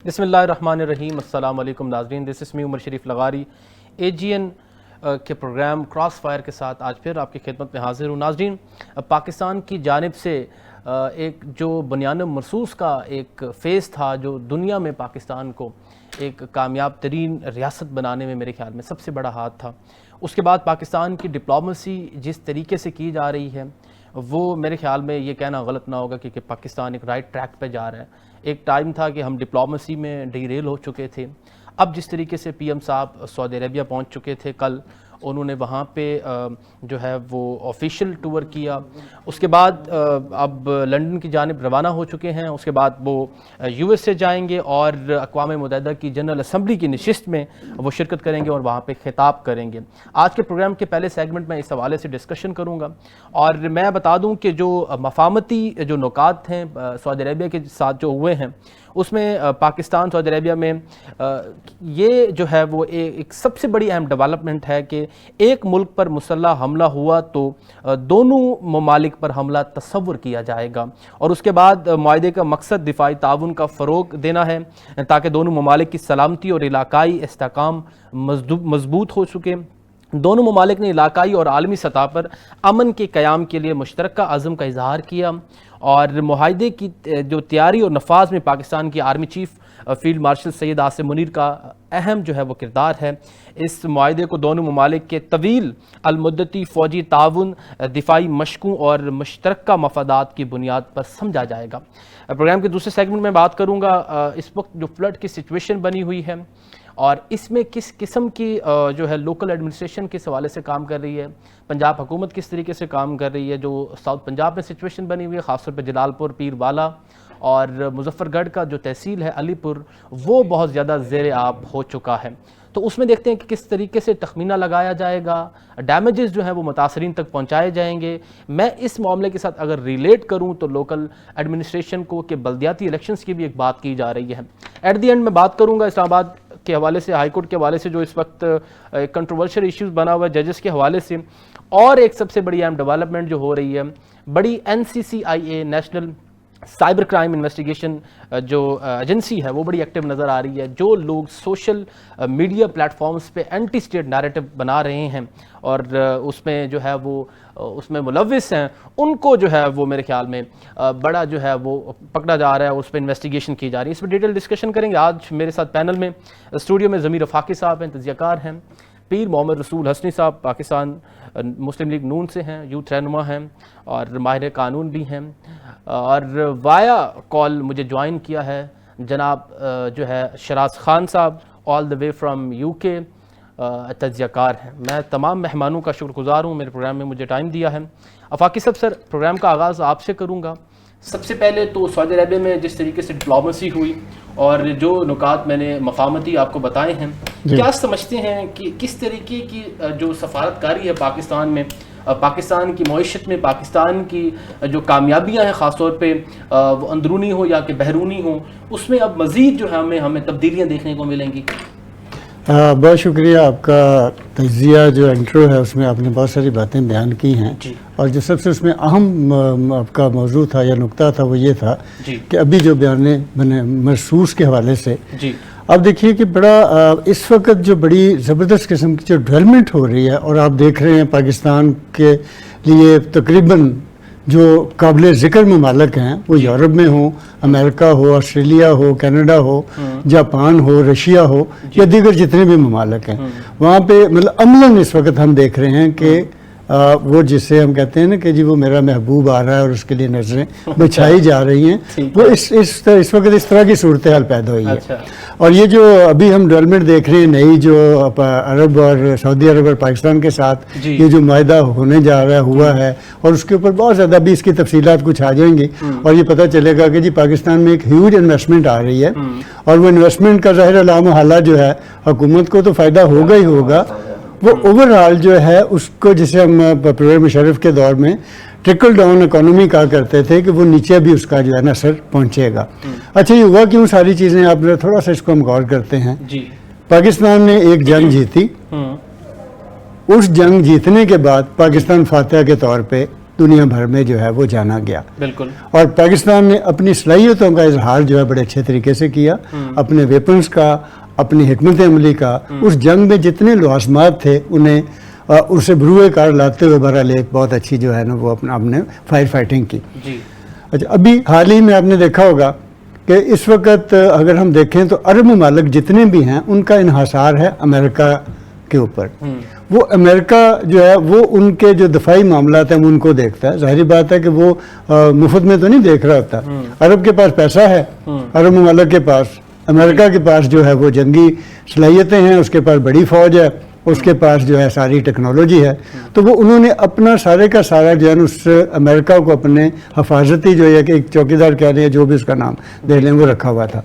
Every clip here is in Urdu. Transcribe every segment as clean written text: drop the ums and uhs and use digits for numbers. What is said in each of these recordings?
بسم اللہ الرحمن الرحیم. السلام علیکم ناظرین. دس از می عمر شریف لغاری AGN کے پروگرام کراس فائر کے ساتھ آج پھر آپ کی خدمت میں حاضر ہوں. ناظرین, پاکستان کی جانب سے ایک جو بنیان مرصوص کا ایک فیز تھا جو دنیا میں پاکستان کو ایک کامیاب ترین ریاست بنانے میں میرے خیال میں سب سے بڑا ہاتھ تھا. اس کے بعد پاکستان کی ڈپلومیسی جس طریقے سے کی جا رہی ہے وہ میرے خیال میں یہ کہنا غلط نہ ہوگا کہ پاکستان ایک رائٹ ٹریک پہ جا رہا ہے. ایک ٹائم تھا کہ ہم ڈپلومیسی میں ڈی ریل ہو چکے تھے. اب جس طریقے سے PM صاحب سعودی عربیہ پہنچ چکے تھے, کل انہوں نے وہاں پہ جو ہے وہ آفیشیل ٹور کیا. اس کے بعد اب لنڈن کی جانب روانہ ہو چکے ہیں. اس کے بعد وہ USA جائیں گے اور اقوام متحدہ کی جنرل اسمبلی کی نشست میں وہ شرکت کریں گے اور وہاں پہ خطاب کریں گے. آج کے پروگرام کے پہلے سیگمنٹ میں اس حوالے سے ڈسکشن کروں گا اور میں بتا دوں کہ جو مفاہمتی جو نکات ہیں سعودی عربیہ کے ساتھ جو ہوئے ہیں اس میں پاکستان سعودی عربیہ میں یہ جو ہے وہ ایک سب سے بڑی اہم ڈیولپمنٹ ہے کہ ایک ملک پر مسلح حملہ ہوا تو دونوں ممالک پر حملہ تصور کیا جائے گا اور اس کے بعد معاہدے کا مقصد دفاعی تعاون کا فروغ دینا ہے تاکہ دونوں ممالک کی سلامتی اور علاقائی استحکام مضبوط ہو سکے. دونوں ممالک نے علاقائی اور عالمی سطح پر امن کے قیام کے لیے مشترکہ عزم کا اظہار کیا اور معاہدے کی جو تیاری اور نفاذ میں پاکستان کی army chief field marshal Syed Asim Munir کا اہم جو ہے وہ کردار ہے. اس معاہدے کو دونوں ممالک کے طویل المدتی فوجی تعاون, دفاعی مشقوں اور مشترکہ مفادات کی بنیاد پر سمجھا جائے گا. پروگرام کے دوسرے سیگمنٹ میں بات کروں گا اس وقت جو فلڈ کی سچویشن بنی ہوئی ہے اور اس میں کس قسم کی جو ہے لوکل ایڈمنسٹریشن کس حوالے سے کام کر رہی ہے, پنجاب حکومت کس طریقے سے کام کر رہی ہے, جو ساؤتھ پنجاب میں سچویشن بنی ہوئی ہے خاص طور پہ جلال پور, پیر والا اور مظفر گڑھ کا جو تحصیل ہے علی پور وہ بہت زیادہ زیر آب ہو چکا ہے. تو اس میں دیکھتے ہیں کہ کس طریقے سے تخمینہ لگایا جائے گا, ڈیمیجز جو ہیں وہ متاثرین تک پہنچائے جائیں گے. میں اس معاملے کے ساتھ اگر ریلیٹ کروں تو لوکل ایڈمنسٹریشن کو کہ بلدیاتی الیکشنز کی بھی ایک بات کی جا رہی ہے. ایٹ دی اینڈ میں بات کروں گا اسلام آباد کے حوالے سے, ہائی کورٹ کے حوالے سے جو اس وقت کنٹروورشل ایشوز بنا ہوا ہے ججز کے حوالے سے, اور ایک سب سے بڑی اہم ڈیولپمنٹ جو ہو رہی ہے بڑی NCCIA national cyber crime investigation جو ایجنسی ہے وہ بڑی ایکٹیو نظر آ رہی ہے. جو لوگ سوشل میڈیا پلیٹ فارمز پہ اینٹی اسٹیٹ نیریٹو بنا رہے ہیں اور اس میں جو ہے وہ اس میں ملوث ہیں ان کو جو ہے وہ میرے خیال میں بڑا جو ہے وہ پکڑا جا رہا ہے, اس پہ انویسٹیگیشن کی جا رہی ہے. اس پہ ڈیٹیل ڈسکشن کریں گے. آج میرے ساتھ پینل میں اسٹوڈیو میں ضمیر رفاقی صاحب ہیں, تجزیہ کار ہیں, پیر محمد رسول حسنی صاحب پاکستان مسلم لیگ نون سے ہیں, یوتھ رہنما ہیں اور ماہر قانون بھی ہیں, اور وایا کال مجھے جوائن کیا ہے جناب جو ہے شراز خان صاحب آل دا وے فرام UK, تجزیہ کار ہیں. میں تمام مہمانوں کا شکر گزار ہوں میرے پروگرام میں مجھے ٹائم دیا ہے. افاقی صاحب سر, پروگرام کا آغاز آپ سے کروں گا. سب سے پہلے تو سعودی عربیہ میں جس طریقے سے ڈپلومیسی ہوئی اور جو نکات میں نے مفاہمتی آپ کو بتائے ہیں, کیا سمجھتے ہیں کہ کس طریقے کی جو سفارتکاری ہے پاکستان میں, پاکستان کی معیشت میں پاکستان کی جو کامیابیاں ہیں خاص طور پہ وہ اندرونی ہو یا کہ بیرونی ہوں, اس میں اب مزید جو ہے ہمیں تبدیلیاں دیکھنے کو ملیں گی؟ بہت شکریہ. آپ کا تجزیہ جو انٹرو ہے اس میں آپ نے بہت ساری باتیں بیان کی ہیں اور جو سب سے اس میں اہم آپ کا موضوع تھا یا نقطہ تھا وہ یہ تھا کہ ابھی جو بیان مرصوص کے حوالے سے اب دیکھیے کہ بڑا اس وقت جو بڑی زبردست قسم کی جو ڈیولپمنٹ ہو رہی ہے اور آپ دیکھ رہے ہیں پاکستان کے لیے تقریباً جو قابل ذکر ممالک ہیں وہ یورپ میں ہوں, امریکہ ہو, آسٹریلیا ہو, کینیڈا ہو, جاپان ہو, رشیا ہو یا دیگر جتنے بھی ممالک ہیں, وہاں پہ مطلب عملاً اس وقت ہم دیکھ رہے ہیں کہ وہ جسے ہم کہتے ہیں نا کہ جی وہ میرا محبوب آ رہا ہے اور اس کے لیے نظریں بچھائی جا رہی ہیں, وہ اس وقت اس طرح کی صورتحال پیدا ہوئی ہے. اور یہ جو ابھی ہم ڈیولپمنٹ دیکھ رہے ہیں نئی جو عرب اور سعودی عرب اور پاکستان کے ساتھ یہ جو معاہدہ ہونے جا رہا ہوا ہے اور اس کے اوپر بہت زیادہ ابھی اس کی تفصیلات کچھ آ جائیں گی اور یہ پتہ چلے گا کہ جی پاکستان میں ایک ہیوج انویسٹمنٹ آ رہی ہے اور وہ انویسٹمنٹ کا ظاہر علام حالہ جو ہے حکومت کو تو فائدہ ہوگا ہی ہوگا, وہ اوور آل جو ہے اس کو جسے ہم پرویز مشرف کے دور میں ٹرکل ڈاؤن اکانومی کہا کرتے تھے کہ وہ نیچے بھی اس کا جو ہے نا اثر پہنچے گا. اچھا یہ ہوا کیوں ساری چیزیں, آپ تھوڑا سا اس کو ہم غور کرتے ہیں. پاکستان نے ایک جنگ جیتی, اس جنگ جیتنے کے بعد پاکستان فاتح کے طور پہ دنیا بھر میں جو ہے وہ جانا گیا. بالکل. اور پاکستان نے اپنی صلاحیتوں کا اظہار جو ہے بڑے اچھے طریقے سے کیا, اپنے ویپنز کا, اپنی حکمت عملی کا. اس جنگ میں جتنے لوازمات تھے انہیں اسے بروئے کار لاتے ہوئے بہرحال ایک بہت اچھی جو ہے نا وہ اپنے فائر فائٹنگ کی. اچھا, ابھی حال ہی میں آپ نے دیکھا ہوگا کہ اس وقت اگر ہم دیکھیں تو عرب ممالک جتنے بھی ہیں ان کا انحصار ہے امریکہ کے اوپر. وہ امریکہ جو ہے وہ ان کے جو دفاعی معاملات ہیں وہ ان کو دیکھتا ہے. ظاہری بات ہے کہ وہ مفت میں تو نہیں دیکھ رہا ہوتا. عرب کے پاس پیسہ ہے, عرب ممالک کے پاس, امریکہ کے پاس جو ہے وہ جنگی صلاحیتیں ہیں, اس کے پاس بڑی فوج ہے, اس کے پاس جو ہے ساری ٹیکنالوجی ہے. تو وہ انہوں نے اپنا سارے کا سارا جو ہے نا اس امریکہ کو اپنے حفاظتی جو ہے کہ ایک چوکیدار کہہ رہے ہیں جو بھی اس کا نام دے لیں وہ رکھا ہوا تھا.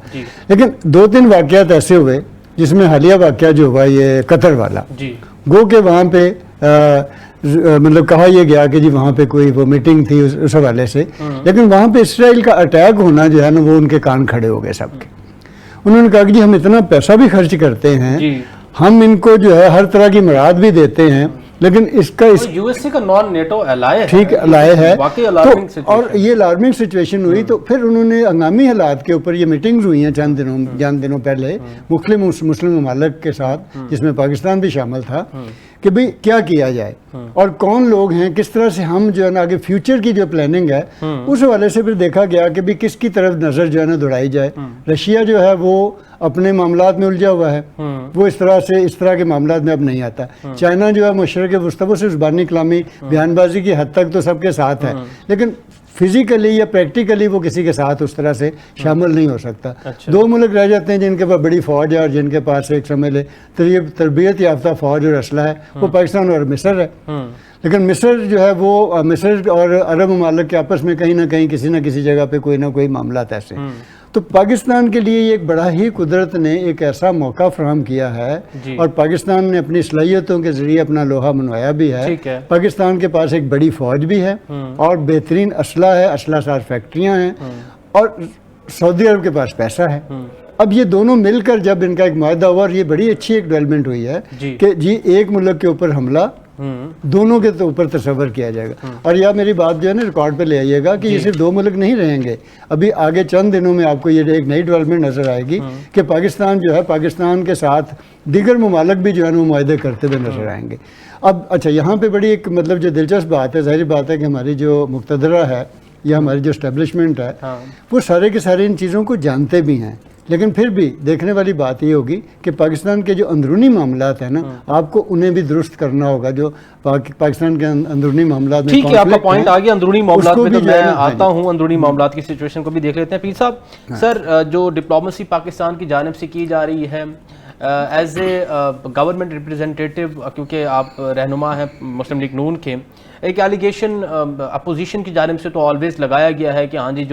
لیکن 2-3 واقعات ایسے ہوئے جس میں حالیہ واقعہ جو ہوا یہ قطر والا, گو کہ وہاں پہ مطلب کہا یہ گیا کہ جی وہاں پہ کوئی وہ میٹنگ تھی اس حوالے سے, لیکن وہاں پہ اسرائیل کا اٹیک ہونا جو ہے نا وہ ان کے کان کھڑے ہو گئے سب کے. انہوں نے کہا کہ جی ہم اتنا پیسہ بھی خرچ کرتے ہیں, ہم ان کو جو ہے ہر طرح کی مراد بھی دیتے ہیں, لیکن اس کا یو ایس اے کا نان نیٹو الائے ہے, ٹھیک الائے ہے, اور یہ الارمنگ سچویشن ہوئی. تو پھر انہوں نے ہنگامی حالات کے اوپر یہ میٹنگز ہوئی ہیں چند دنوں پہلے مختلف مسلم ممالک کے ساتھ جس میں پاکستان بھی شامل تھا کہ بھئی کیا کیا جائے اور کون لوگ ہیں, کس طرح سے ہم جو ہے نا آگے فیوچر کی جو پلاننگ ہے اس حوالے سے پھر دیکھا گیا کہ بھی کس کی طرف نظر جو ہے نا دوڑائی جائے. رشیا جو ہے وہ اپنے معاملات میں الجھا ہوا ہے, وہ اس طرح کے معاملات میں اب نہیں آتا. چائنا جو ہے مشرق وسطی سے زبانی کلامی بیان بازی کی حد تک تو سب کے ساتھ ہے, لیکن فزیکلی یا پریکٹیکلی وہ کسی کے ساتھ اس طرح سے شامل نہیں ہو سکتا. 2 ملک رہ جاتے ہیں جن کے پاس بڑی فوج ہے اور جن کے پاس ایک سمجھ لے تربیت یافتہ فوج اور اسلحہ ہے, وہ پاکستان اور مصر ہے. لیکن مصر جو ہے وہ مصر اور عرب ممالک کے آپس میں کہیں نہ کہیں کسی نہ کسی جگہ پہ کوئی نہ کوئی معاملات ایسے. تو پاکستان کے لیے ایک بڑا ہی قدرت نے ایک ایسا موقع فراہم کیا ہے, اور پاکستان نے اپنی صلاحیتوں کے ذریعے اپنا لوہا منوایا بھی ہے. پاکستان کے پاس ایک بڑی فوج بھی ہے اور بہترین اسلحہ ہے, اسلحہ ساز فیکٹریاں ہیں, اور سعودی عرب کے پاس پیسہ ہے. اب یہ دونوں مل کر جب ان کا ایک معاہدہ ہوا, اور یہ بڑی اچھی ایک ڈیولپمنٹ ہوئی ہے کہ جی ایک ملک کے اوپر حملہ دونوں کے اوپر تصور کیا جائے گا. اور یہ میری بات جو ہے نا ریکارڈ پہ لے آئیے گا کہ یہ صرف 2 ملک نہیں رہیں گے. ابھی آگے چند دنوں میں آپ کو یہ ایک نئی ڈیولپمنٹ نظر آئے گی کہ پاکستان جو ہے پاکستان کے ساتھ دیگر ممالک بھی جو ہے وہ معاہدے کرتے ہوئے نظر آئیں گے. اب اچھا, یہاں پہ بڑی ایک مطلب جو دلچسپ بات ہے, ظاہری بات ہے کہ ہماری جو مقتدرہ ہے یا ہماری جو اسٹیبلشمنٹ ہے وہ سارے کے سارے ان چیزوں کو جانتے بھی ہیں, لیکن پھر بھی دیکھنے والی بات یہ ہوگی کہ پاکستان کے جو اندرونی معاملات ہیں نا آپ کو انہیں بھی درست کرنا ہوگا. جو پاکستان کے اندرونی معاملات میں ٹھیک ہے, آپ کا پوائنٹ آ گیا اندرونی معاملات میں, تو میں آتا ہوں اندرونی معاملات کی سچویشن کو بھی دیکھ لیتے ہیں. پیر صاحب, سر جو ڈپلومیسی پاکستان کی جانب سے کی جا رہی ہے ایز اے گورنمنٹ ریپریزنٹیٹیو, کیونکہ آپ رہنما ہیں مسلم لیگ نون کے, ایک ایلیگیشن اپوزیشن کی جانب سے تو آلویز لگایا گیا ہے کہ ہاں جی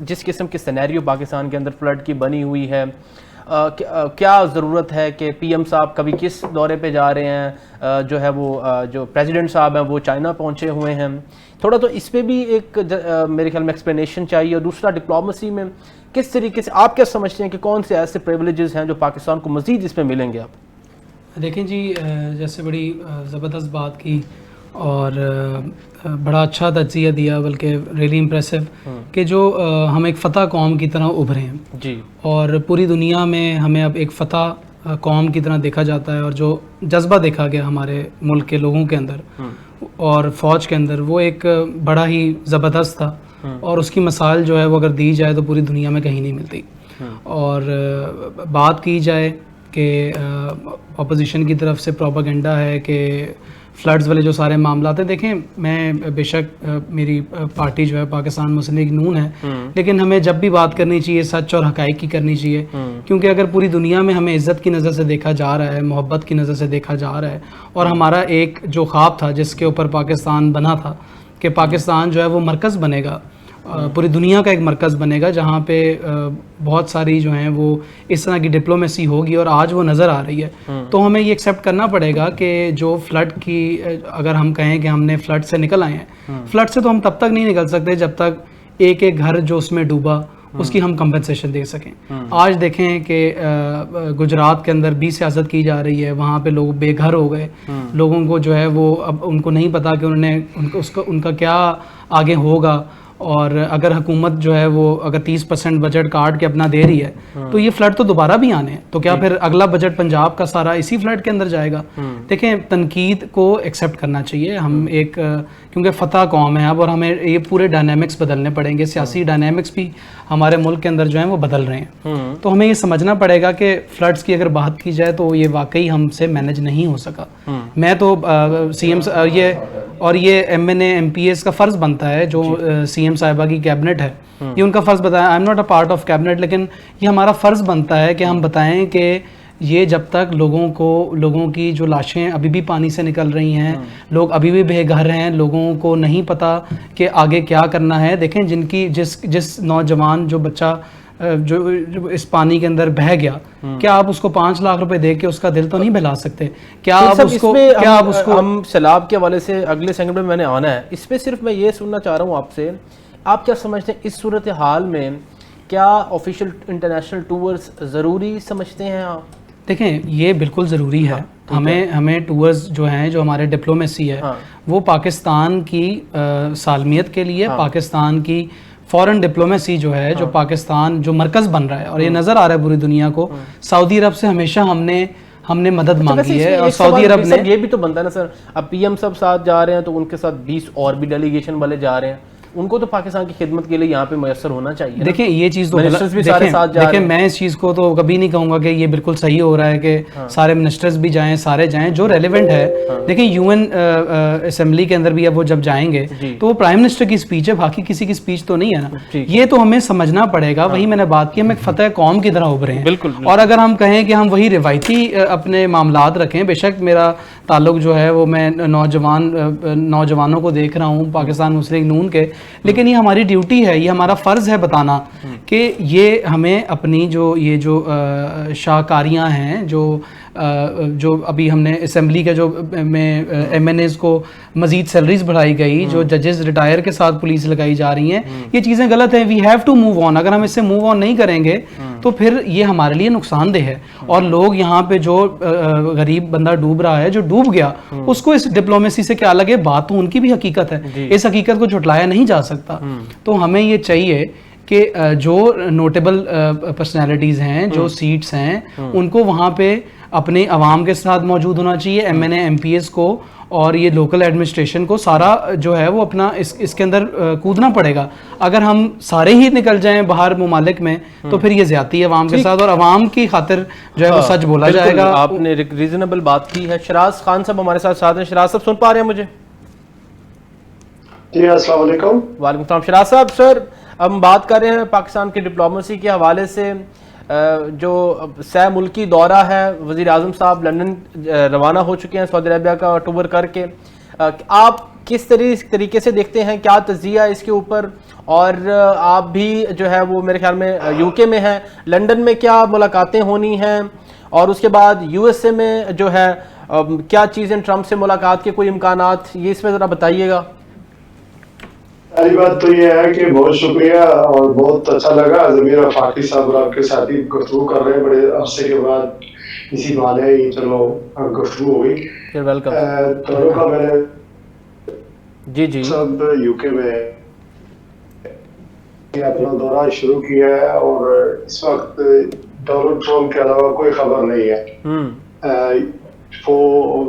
جس قسم کی سینیریو پاکستان کے اندر فلڈ کی بنی ہوئی ہے, کیا ضرورت ہے کہ پی ایم صاحب کبھی کس دورے پہ جا رہے ہیں, جو ہے وہ جو پریزیڈنٹ صاحب ہیں وہ چائنا پہنچے ہوئے ہیں. تھوڑا تو اس پہ بھی ایک میرے خیال میں ایکسپلینیشن چاہیے. اور دوسرا, ڈپلومیسی میں کس طریقے سے آپ کیا سمجھتے ہیں کہ کون سے ایسے پریولیجز ہیں جو پاکستان کو مزید اس میں ملیں گے؟ آپ دیکھیں جی, جیسے بڑی زبردست بات کی اور بڑا اچھا تجزیہ دیا, بلکہ ریلی امپریسو کہ جو ہم ایک فتح قوم کی طرح ابھرے ہیں جی, اور پوری دنیا میں ہمیں اب ایک فتح قوم کی طرح دیکھا جاتا ہے. اور جو جذبہ دیکھا گیا ہمارے ملک کے لوگوں کے اندر اور فوج کے اندر, وہ ایک بڑا ہی زبردست تھا, اور اس کی مثال جو ہے وہ اگر دی جائے تو پوری دنیا میں کہیں نہیں ملتی. اور بات کی جائے کہ اپوزیشن کی طرف سے پروپیگنڈا ہے کہ فلڈز والے جو سارے معاملات ہیں, دیکھیں میں بے شک میری پارٹی جو ہے پاکستان مسلم لیگ نون ہے, لیکن ہمیں جب بھی بات کرنی چاہیے سچ اور حقائق کی کرنی چاہیے, کیونکہ اگر پوری دنیا میں ہمیں عزت کی نظر سے دیکھا جا رہا ہے, محبت کی نظر سے دیکھا جا رہا ہے, اور ہمارا ایک جو خواب تھا جس کے اوپر پاکستان بنا تھا کہ پاکستان جو ہے وہ مرکز بنے گا, پوری دنیا کا ایک مرکز بنے گا جہاں پہ بہت ساری جو ہیں وہ اس طرح کی ڈپلومیسی ہوگی, اور آج وہ نظر آ رہی ہے. تو ہمیں یہ ایکسیپٹ کرنا پڑے گا کہ جو فلڈ کی, اگر ہم کہیں کہ ہم نے فلڈ سے نکل آئے ہیں, فلڈ سے تو ہم تب تک نہیں نکل سکتے جب تک ایک ایک گھر جو اس میں ڈوبا اس کی ہم کمپنسیشن دے سکیں. آج دیکھیں کہ گجرات کے اندر بھی سیاست کی جا رہی ہے, وہاں پہ لوگ بے گھر ہو گئے, لوگوں کو جو ہے وہ اب ان کو نہیں پتا کہ ان کا کیا آگے ہوگا. اور اگر حکومت جو ہے وہ اگر 30% بجٹ کاٹ کے اپنا دے رہی ہے تو یہ فلڈ تو دوبارہ بھی آنے ہیں, تو کیا پھر اگلا بجٹ پنجاب کا سارا اسی فلڈ کے اندر جائے گا؟ دیکھیں تنقید کو ایکسیپٹ کرنا چاہیے. ہم ایک کیونکہ فتح قوم ہے اب, اور ہمیں یہ پورے ڈائنامکس بدلنے پڑیں گے, سیاسی ڈائنامکس بھی ہمارے ملک کے اندر جو ہیں وہ بدل رہے ہیں. تو ہمیں یہ سمجھنا پڑے گا کہ فلڈس کی اگر بات کی جائے تو یہ واقعی ہم سے مینج نہیں ہو سکا. میں تو سی ایم اور یہ M N A M P S کا فرض بنتا ہے, جو سی ایم صاحبہ کی کیبنٹ ہے, یہ ان کا فرض بتایا. I am not a part of cabinet, لیکن یہ ہمارا فرض بنتا ہے کہ ہم بتائیں کہ یہ جب تک لوگوں کی جو لاشیں ابھی بھی پانی سے نکل رہی ہیں, لوگ ابھی بھی بے گھر ہیں, لوگوں کو نہیں پتا کہ آگے کیا کرنا ہے. دیکھیں جس نوجوان جو بچہ جو اس پانی کے اندر بہہ گیا, کیا آپ اس کو 5 لاکھ روپے دے کے اس کا دل تو نہیں بہلا سکتے؟ کیا آپ اس کو ہم سیلاب کے حوالے سے اگلے سیگمنٹ میں نے آنا ہے, اس پہ صرف میں یہ سننا چاہ رہا ہوں آپ سے, آپ کیا سمجھتے ہیں اس صورتحال میں کیا آفیشیل انٹرنیشنل ٹورز ضروری سمجھتے ہیں آپ؟ دیکھیں یہ بالکل ضروری ہے. ہمیں ٹورز جو ہیں, جو ہمارے ڈپلومیسی ہے, وہ پاکستان کی سالمیت کے لیے, پاکستان کی فورن ڈپلومیسی جو ہے, جو پاکستان جو مرکز بن رہا ہے, اور یہ نظر آ رہا ہے پوری دنیا کو, سعودی عرب سے ہمیشہ ہم نے مدد مانگی ہے. اور سعودی عرب نے یہ بھی تو بنتا ہے نا سر, اب پی ایم صاحب ساتھ جا رہے ہیں تو ان کے ساتھ 20 اور بھی ڈیلیگیشن والے جا رہے ہیں, ان کو تو پاکستان کی خدمت کے لیے یہاں پہ میسر ہونا چاہیے. دیکھیں یہ چیز تو دیکھیں میں اس چیز کو تو کبھی نہیں کہوں گا کہ یہ بالکل صحیح ہو رہا ہے کہ سارے منسٹرز بھی جائیں, سارے جائیں, جو ریلیونٹ ہے. دیکھیں یو این اسمبلی کے اندر بھی اب وہ جب جائیں گے تو وہ پرائم منسٹر کی اسپیچ ہے, باقی کسی کی اسپیچ تو نہیں ہے نا. یہ تو ہمیں سمجھنا پڑے گا. وہی میں نے بات کی, ہم ایک فتح قوم کی طرح ابھرے ہیں. اور اگر ہم کہیں کہ ہم وہی روایتی اپنے معاملات رکھیں, بے شک میرا تعلق جو ہے وہ میں نوجوانوں کو دیکھ رہا ہوں پاکستان مسلم نون کے, لیکن یہ ہماری ڈیوٹی ہے, یہ ہمارا فرض ہے بتانا کہ یہ ہمیں اپنی جو شاہکاریاں ہیں, جو ابھی ہم نے اسمبلی کے جو میں ایم این ایز کو مزید سیلریز بڑھائی گئی, جو ججز ریٹائر کے ساتھ پولیس لگائی جا رہی ہیں, یہ چیزیں غلط ہیں. We have to move on. اگر ہم اس سے موو آن نہیں کریں گے تو پھر یہ ہمارے لیے نقصان دہ ہے. اور لوگ یہاں پہ جو غریب بندہ ڈوب رہا ہے, جو ڈوب گیا, اس کو اس ڈپلومیسی سے کیا لگے, بات تو ان کی بھی حقیقت ہے, اس حقیقت کو جھٹلایا نہیں جا سکتا. تو ہمیں یہ چاہیے کہ جو نوٹیبل پرسنالٹیز ہیں, جو سیٹس ہیں, ان کو وہاں پہ اپنے عوام کے ساتھ موجود ہونا چاہیے. M N A M P S کو اور یہ لوکل ایڈمنسٹریشن کو سارا جو ہے وہ اپنا اس کے اندر کودنا پڑے گا. اگر ہم سارے ہی نکل جائیں باہر ممالک میں تو پھر یہ زیادتی ہے عوام کے ساتھ, اور عوام کی خاطر جو ہے وہ سچ بولا جائے گا. آپ نے ریزنیبل بات کی ہے. شراز خان صاحب ہمارے ساتھ ہیں. شراز صاحب سن پا رہے ہیں مجھے؟ جی السلام علیکم. وعلیکم السلام. شراز صاحب, سر ہم بات کر رہے ہیں پاکستان کی ڈپلومیسی کے حوالے سے. جو سہ ملکی دورہ ہے, وزیر اعظم صاحب لندن روانہ ہو چکے ہیں سعودی عربیہ کا ٹور کر کے. آپ کس طریقے سے دیکھتے ہیں, کیا تجزیہ اس کے اوپر؟ اور آپ بھی جو ہے وہ میرے خیال میں یو کے میں ہیں, لندن میں کیا ملاقاتیں ہونی ہیں, اور اس کے بعد یو ایس اے میں جو ہے کیا چیزیں, ٹرمپ سے ملاقات کے کوئی امکانات, یہ اس میں ذرا بتائیے گا. پہلی بات تو یہ ہے کہ بہت شکریہ اور بہت اچھا لگا ضمیر فاقی صاحب اور آپ کے ساتھ ہی گفتگو کر رہے ہیں بڑے عرصے کے بعد, اسی بہانے ہی چلو گفتگو ہو گئی. دونوں کا میں نے جی سب یو کے میں اپنا دورہ شروع کیا ہے, اور اس وقت ڈونلڈ ٹرمپ کے علاوہ کوئی خبر نہیں ہے. وہ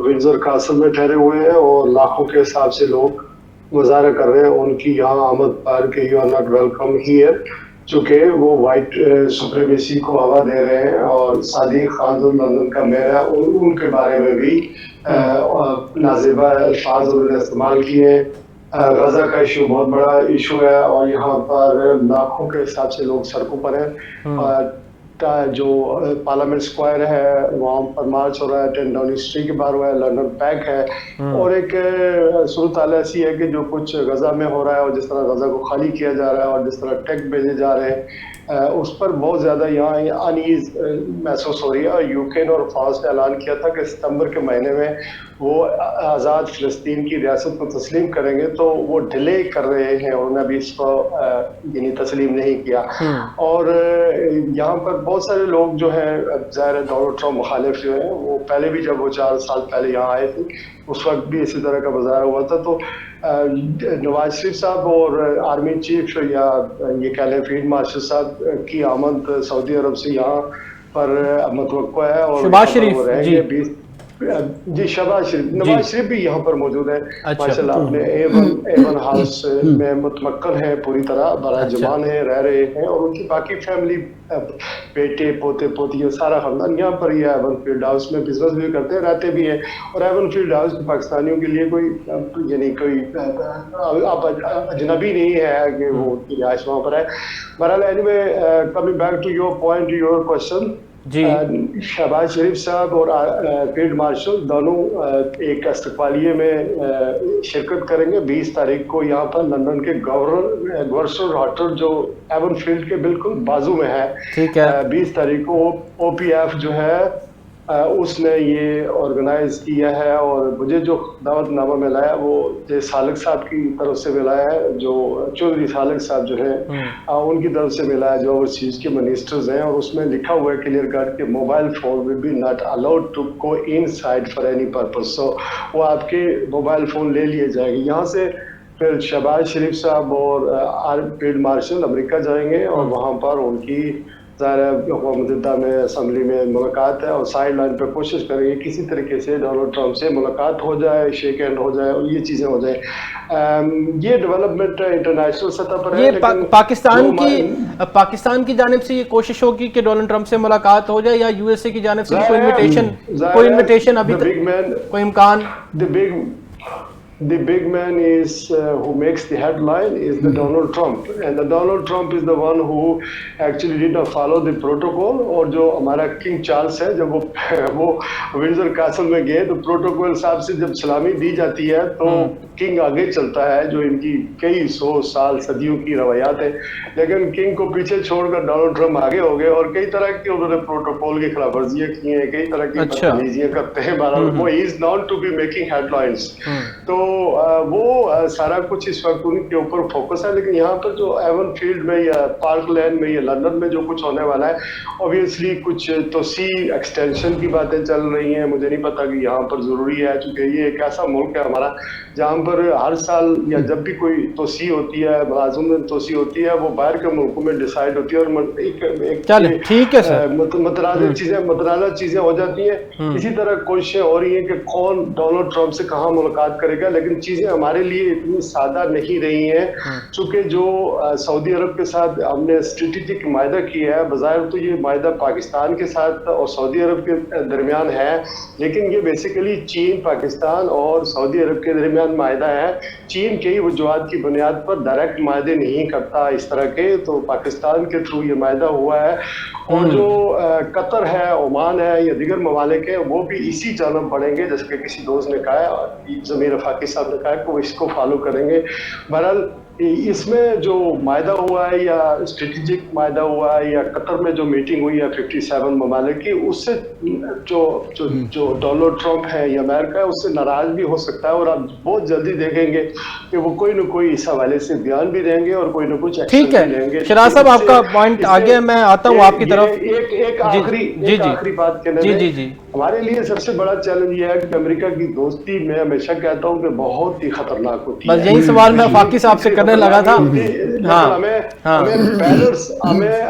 ونزر کاسل میں ٹھہرے ہوئے ہیں اور لاکھوں کے حساب سے لوگ مظاہرہ کر رہے ہیں ان کی یہاں آمد پر کہ you are not welcome here, چونکہ وہ وائٹ سپریمیسی کو ہوا دے رہے ہیں. اور صادق خان جو لندن کا میئر ہے, ان کے بارے میں بھی نازیبہ الفاظ انہوں نے استعمال کیے. غزہ کا ایشو بہت بڑا ایشو ہے, اور یہاں پر لاکھوں کے حساب سے لوگ سڑکوں پر ہیں. جو پارلیمنٹ اسکوائر ہے وہاں پر مارچ ہو رہا ہے, 10 ڈاؤننگ اسٹریٹ کے باہر ہوا ہے, لندن پیک ہے. اور ایک صورتحال ایسی ہے کہ جو کچھ غزہ میں ہو رہا ہے, اور جس طرح غزہ کو خالی کیا جا رہا ہے, اور جس طرح ٹیک بھیجے جا رہے ہیں, اس پر بہت زیادہ یہاں انیز محسوس ہو رہی ہے. اور یوکرین اور فرانس نے اعلان کیا تھا کہ ستمبر کے مہینے میں وہ آزاد فلسطین کی ریاست کو تسلیم کریں گے, تو وہ ڈیلے کر رہے ہیں, انہوں نے ابھی اس کو یعنی تسلیم نہیں کیا. اور یہاں پر بہت سارے لوگ جو ہیں, ظاہر ہے ڈونلڈ ٹرمپ مخالف جو ہیں, وہ پہلے بھی جب وہ 4 سال پہلے یہاں آئے تھے اس وقت بھی اسی طرح کا مظاہرہ ہوا تھا. تو نواز شریف صاحب اور آرمی چیف یا یہ کہہ لیں فیلڈ مارشل صاحب کی آمد سعودی عرب سے یہاں پر متوقع ہے, اور شہباز شریف جی شہباز شریف, نواز شریف بھی یہاں پر موجود ہے ماشاء اللہ, اپنے A1 ہاؤس میں متمکن ہے, پوری طرح برائے جمان ہے, رہ رہے ہیں, اور ان کی باقی فیملی بیٹے پوتے پوتی سارا خاندان یہاں پر ہی ہے. ایون فیلڈ ہاؤس میں بزنس بھی کرتے ہیں, رہتے بھی ہیں, اور ایون فیلڈ ہاؤس پاکستانیوں کے لیے کوئی یعنی کوئی اجنبی نہیں ہے کہ وہ رہائش وہاں پر ہے. بہرحال anyway coming back to your point, your question, جی شہباز شریف صاحب اور فیلڈ مارشل دونوں ایک استقبالیے میں شرکت کریں گے 20 تاریخ کو یہاں پر لندن کے گورسر ہوٹل جو ایون فیلڈ کے بالکل بازو میں ہے. ٹھیک ہے, 20 تاریخ کو OPF جو ہے اس نے یہ آرگنائز کیا ہے, اور مجھے جو دعوت نامہ ملا ہے وہ سالک صاحب کی طرف سے ملا ہے, جو چودھری سالک صاحب جو ہیں ان کی طرف سے ملا ہے, جو اوورسیز کے منسٹرز ہیں, اور اس میں لکھا ہوا ہے کلیئر کٹ کہ mobile phone will be not allowed to go inside for any purpose. So وہ آپ کے موبائل فون لے لیے جائیں گے. یہاں سے پھر شہباز شریف صاحب اور فیلڈ مارشل امریکہ جائیں گے, اور وہاں پر ان کی ظاہر ہے اقوام متحدہ میں اسمبلی میں ملاقات ہے, اور سائڈ لائن پہ کوشش کریں گے کسی طریقے سے ڈونلڈ ٹرمپ سے ملاقات ہو جائے, شیک ہینڈ ہو جائے, اور یہ چیزیں ہو جائیں. یہ ڈیولپمنٹ انٹرنیشنل سطح پر ہے. یہ پاکستان کی جانب سے یہ کوشش ہوگی کہ ڈونلڈ ٹرمپ سے ملاقات ہو جائے, یا USA کی جانب سے کوئی انویٹیشن ابھی تک کوئی امکان؟ The big man is who makes the headline is the Donald Trump, and the Donald Trump is the one who actually did not follow the protocol. اور جو ہمارا کنگ چارلز ہے, جب وہ ونڈزر کاسل میں گئے تو پروٹوکول صاحب سے جب سلامی دی جاتی ہے تو کنگ آگے چلتا ہے, جو ان کی کئی 100 سال صدیوں کی روایات ہے, لیکن کنگ کو پیچھے چھوڑ کر ڈونلڈ ٹرمپ آگے ہو گئے, اور کئی طرح کی انہوں نے پروٹوکول کی خلاف ورزیاں کی ہیں, کئی طرح کی بدتمیزیاں کرتے ہیں. بہرحال وہ is known to be making headlines, تو وہ سارا کچھ اس وقت ان کے اوپر فوکس ہے. لیکن یہاں پر جو ایون فیلڈ میں یا پارک لین میں یا لندن میں جو کچھ ہونے والا ہے, اوبیسلی کچھ توسیع ایکسٹینشن کی باتیں چل رہی ہیں. مجھے نہیں پتا کہ یہاں پر ضروری ہے, چونکہ یہ ایک ایسا ملک ہے ہمارا جہاں پر ہر سال یا جب بھی کوئی توسیع ہوتی ہے, ملازم میں توسیع ہوتی ہے, وہ باہر کے ملکوں میں ڈیسائیڈ ہوتی ہے, اور متنازع چیزیں ہو جاتی ہیں. اسی طرح کوششیں ہو رہی ہیں کہ کون ڈونلڈ ٹرمپ سے کہاں ملاقات کرے گا, لیکن چیزیں ہمارے لیے اتنی سادہ نہیں رہی ہیں, چونکہ جو سعودی عرب کے ساتھ ہم نے اسٹریٹجک معاہدہ کیا ہے, بظاہر تو یہ معاہدہ پاکستان کے ساتھ اور سعودی عرب کے درمیان ہے, لیکن یہ بیسیکلی چین, پاکستان اور سعودی عرب کے درمیان معاہدہ ہے. چین کئی وجوہات کی بنیاد پر ڈائریکٹ معاہدے نہیں کرتا اس طرح کے, تو پاکستان کے تھرو یہ معاہدہ ہوا ہے. اور جو قطر ہے, عمان ہے, یا دیگر ممالک ہیں, وہ بھی اسی جانب بڑھیں گے, جیسے کہ کسی دوست نے کہا ہے, ضمیر رفاقی صاحب نے کہا ہے کہ وہ اس کو فالو کریں گے. بہرحال اس میں جو معاہدہ ہوا ہے, یا اسٹریٹجک معاہدہ ہوا ہے, یا قطر میں جو میٹنگ ہوئی ہے 57 ممالک کی, اس سے جو ڈونلڈ ٹرمپ ہے یا امریکہ ہے, اس سے ناراض بھی ہو سکتا ہے, اور آپ بہت جلدی دیکھیں گے کہ وہ کوئی نہ کوئی اس حوالے سے بیان بھی دیں گے اور کوئی نہ کچھ ایکشن بھی لیں گے. شراز صاحب آپ کا پوائنٹ آگے, میں آتا ہوں آپ کی طرف. ایک آخری بات کہنے میں, ہمارے لیے سب سے بڑا چیلنج یہ ہے کہ امریکہ کی دوستی میں ہمیشہ کہتا ہوں کہ بہت ہی خطرناک ہوتی ہے. بس یہی سوال میں فاقی صاحب سے کرنے لگا تھا.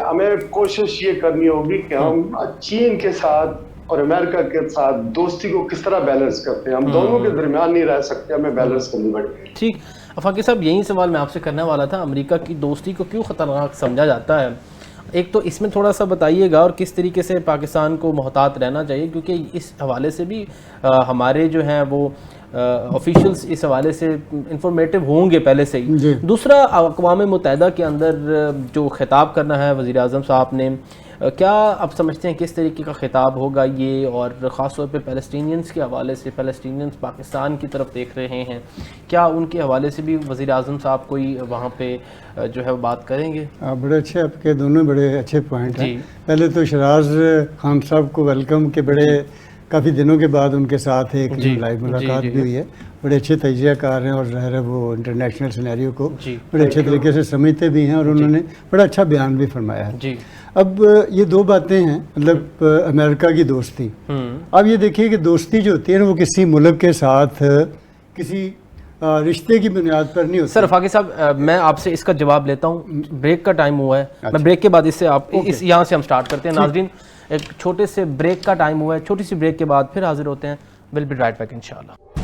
ہمیں کوشش یہ کرنی ہوگی کہ ہم چین کے ساتھ اور امریکہ کے ساتھ دوستی کو کس طرح بیلنس کرتے ہیں. ہم دونوں کے درمیان نہیں رہ سکتے, ہمیں بیلنس کرنی پڑے گی. ٹھیک, فاقی صاحب یہی سوال میں آپ سے کرنے والا تھا, امریکہ کی دوستی کو کیوں خطرناک سمجھا جاتا ہے؟ ایک تو اس میں تھوڑا سا بتائیے گا, اور کس طریقے سے پاکستان کو محتاط رہنا چاہیے, کیونکہ اس حوالے سے بھی ہمارے جو ہیں وہ آفیشلز اس حوالے سے انفارمیٹیو ہوں گے پہلے سے ہی. دوسرا, اقوام متحدہ کے اندر جو خطاب کرنا ہے وزیر اعظم صاحب نے, کیا آپ سمجھتے ہیں کس طریقے کا خطاب ہوگا یہ، اور خاص طور پہ پیلسٹینینز کے حوالے سے، پیلسٹینینز پاکستان کی طرف دیکھ رہے ہیں، کیا ان کے حوالے سے بھی وزیر اعظم صاحب کوئی وہاں پہ جو ہے وہ بات کریں گے؟ بڑے اچھے آپ کے دونوں بڑے اچھے پوائنٹ ہیں. جی. پہلے تو شراز خان صاحب کو ویلکم کہ بڑے کافی دنوں کے بعد ان کے ساتھ ایک لائیو ملاقات بھی ہوئی ہے. بڑے اچھے تجزیہ کار ہیں اور ظاہر ہے وہ انٹرنیشنل سینیریو کو بڑے اچھے طریقے سے سمجھتے بھی ہیں اور انہوں نے بڑا اچھا بیان بھی فرمایا ہے. اب یہ دو باتیں ہیں، مطلب امریکہ کی دوستی. اب یہ دیکھیے کہ دوستی جو ہوتی ہے نا وہ کسی ملک کے ساتھ کسی رشتے کی بنیاد پر نہیں ہوتی. سر فاقی صاحب میں آپ سے اس کا جواب لیتا ہوں، بریک کا ٹائم ہوا ہے، میں بریک کے بعد اس سے آپ یہاں سے ہم سٹارٹ کرتے ہیں. ناظرین ایک چھوٹے سے بریک کا ٹائم ہوا ہے، چھوٹی سی بریک کے بعد پھر حاضر ہوتے ہیں. ول بی رائٹ بیک انشاءاللہ.